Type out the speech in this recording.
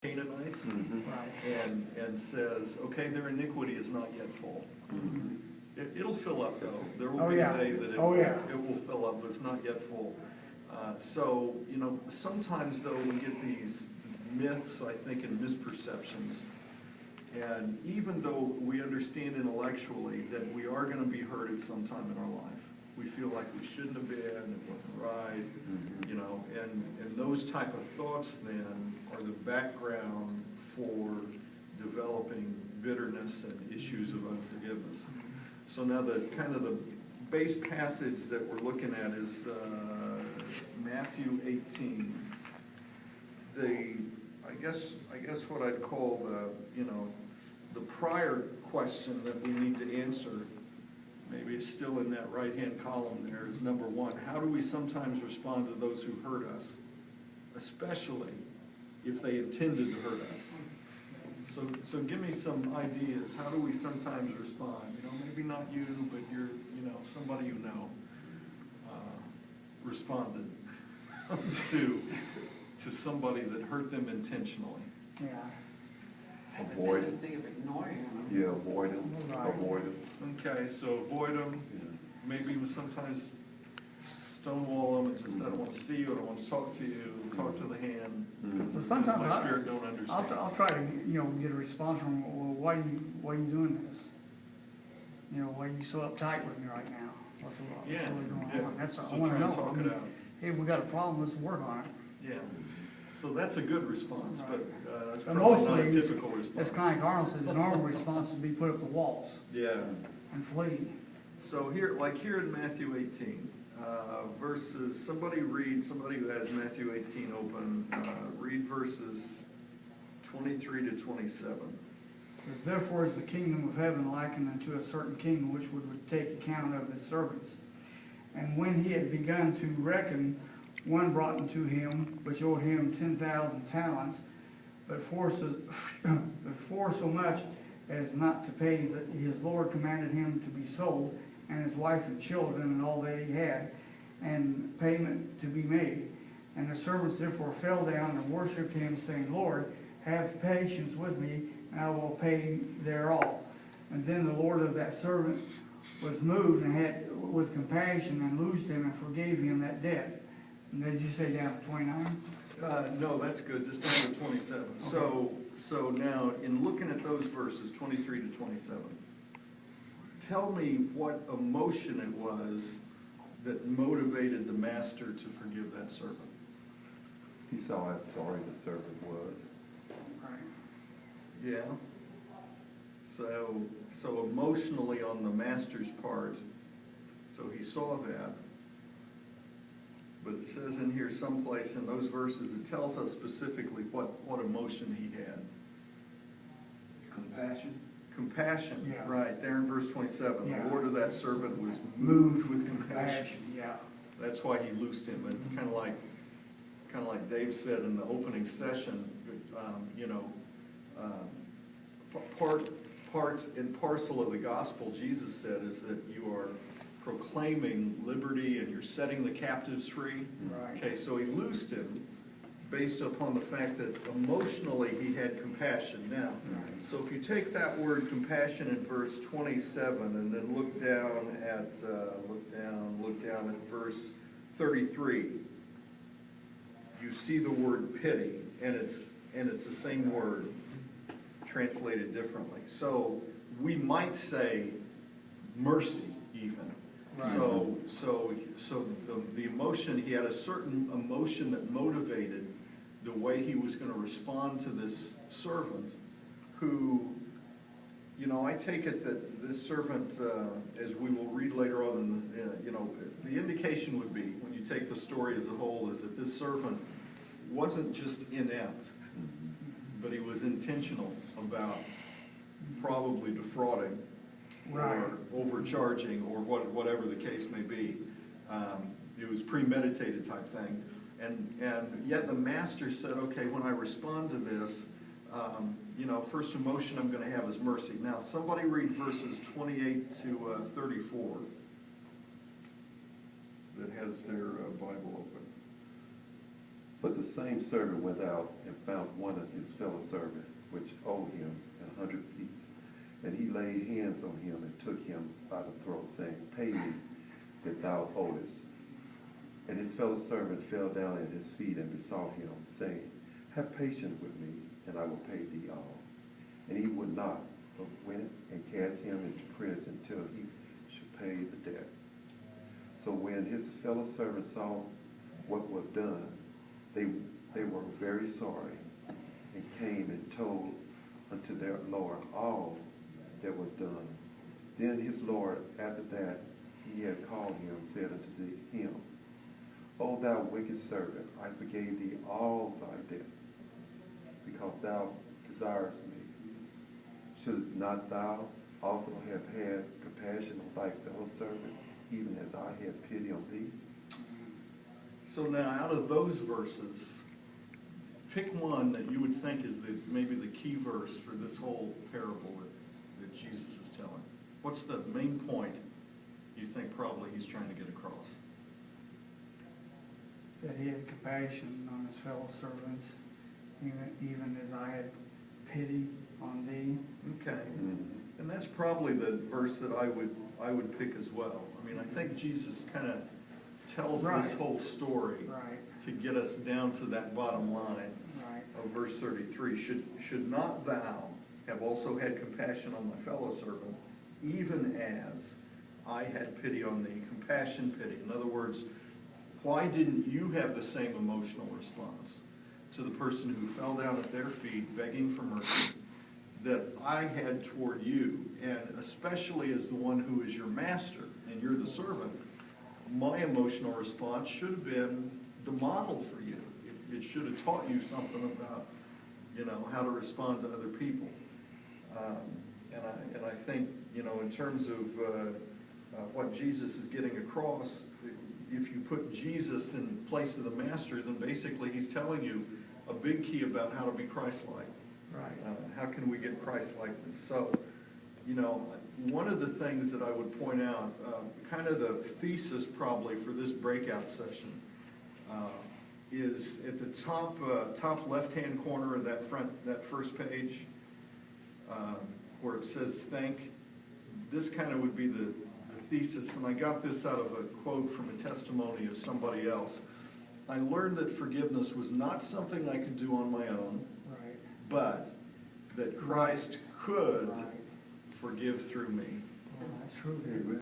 Canaanites, Right. and says, okay, their iniquity is not yet full. It'll fill up though. There will Oh, be a yeah. day that it Oh, will, yeah. it will fill up, but it's not yet full. So, you know, sometimes though we get these myths, I think, and misperceptions. And even though we understand intellectually that we are gonna be hurt at some time in our life, we feel like we shouldn't have been, it wasn't right, you know, and those type of thoughts then are the background for developing bitterness and issues of unforgiveness. So now the kind of the base passage that we're looking at is Matthew 18. I guess what I'd call the prior question that we need to answer, maybe it's still in that right-hand column there, is number one, how do we sometimes respond to those who hurt us, especially if they intended to hurt us? So give me some ideas. How do we sometimes respond? You know, maybe not you, but somebody you know responded to somebody that hurt them intentionally. Yeah. I have a Avoid it. tendency of ignoring them. Yeah, avoid them, Right. avoid them. Okay, so avoid them. Maybe sometimes stonewall them and just, I don't want to see you, I don't want to talk to you, talk to the hand, because Well, sometimes my spirit don't understand. I'll try to, get a response from, well, why are you doing this? Why are you so uptight with me right now? What's Yeah, really going yeah. on? That's, I So want to try know. to talk it out. Hey, we got a problem, let's work on it. Yeah, so that's a good response, but that's But probably not a mostly, typical response. it's kind of like Arnold says, the normal response would be put up the walls Yeah, and flee. so here in Matthew 18, verses, somebody who has Matthew 18 open, read verses 23 to 27. Says, therefore is the kingdom of heaven likened unto a certain king which would take account of his servants. And when he had begun to reckon, one brought unto him, which owed him 10,000 talents, but for so much as not to pay, his Lord commanded him to be sold, and his wife and children, and all that he had, and payment to be made. And the servants therefore fell down and worshipped him, saying, Lord, have patience with me, and I will pay their all. And then the Lord of that servant was moved and had with compassion and loosed him and forgave him that debt. And did you say down to 29? No, that's good, just down to 27. Okay. So now, in looking at those verses, 23 to 27, tell me what emotion it was that motivated the master to forgive that servant. He saw how sorry the servant was. Right. Yeah? So emotionally on the master's part, so he saw that. But it says in here someplace in those verses, it tells us specifically what emotion he had. Compassion. Compassion, Yeah. right, there in verse 27. Yeah. The Lord of that servant was moved with compassion. Yeah. That's why he loosed him, and kind of like Dave said in the opening session, part and parcel of the gospel, Jesus said, is that you are proclaiming liberty and you're setting the captives free. Right. Okay, so he loosed him based upon the fact that emotionally he had compassion. Now, so if you take that word compassion in verse 27 and then look down at verse 33, you see the word pity, and it's the same word translated differently. So we might say mercy even. Right. So the emotion, he had a certain emotion that motivated the way he was going to respond to this servant who, I take it that this servant, as we will read later on, the indication would be, when you take the story as a whole, is that this servant wasn't just inept, but he was intentional about probably defrauding Right. or overcharging or whatever the case may be. It was premeditated type thing. And yet the master said, okay, when I respond to this, first emotion I'm going to have is mercy. Now, somebody read verses 28 to 34 that has their Bible open. But the same servant went out and found one of his fellow servants, which owed him 100 pieces. And he laid hands on him and took him by the throat, saying, Pay me that thou owest. And his fellow servant fell down at his feet and besought him, saying, Have patience with me, and I will pay thee all. And he would not, but went and cast him into prison till he should pay the debt. So when his fellow servants saw what was done, they were very sorry, and came and told unto their Lord all that was done. Then his Lord, after that he had called him, said unto him, O thou wicked servant, I forgave thee all thy debt, because thou desirest me. Shouldst not thou also have had compassion on thy fellow servant, even as I had pity on thee? So now, out of those verses, pick one that you would think is maybe the key verse for this whole parable that Jesus is telling. What's the main point you think probably he's trying to get across? That he had compassion on his fellow servants, even as I had pity on thee. Okay. And that's probably the verse that I would pick as well. I mean, I think Jesus kind of tells this Right. whole story Right, to get us down to that bottom line right, of verse 33. Should not thou have also had compassion on my fellow servant, even as I had pity on thee? Compassion, pity. In other words, why didn't you have the same emotional response to the person who fell down at their feet begging for mercy that I had toward you? And especially as the one who is your master and you're the servant, my emotional response should have been the model for you. It should have taught you something about, how to respond to other people. And I think, in terms of what Jesus is getting across, if you put Jesus in place of the master, then basically he's telling you a big key about how to be Christ-like. right. How can we get Christ-likeness? So, one of the things that I would point out, kind of the thesis probably for this breakout session, is at the top left-hand corner of that first page, where it says "think." This kind of would be the thesis, and I got this out of a quote from a testimony of somebody else. I learned that forgiveness was not something I could do on my own, Right. but that Christ could Right. forgive through me. Well, that's true.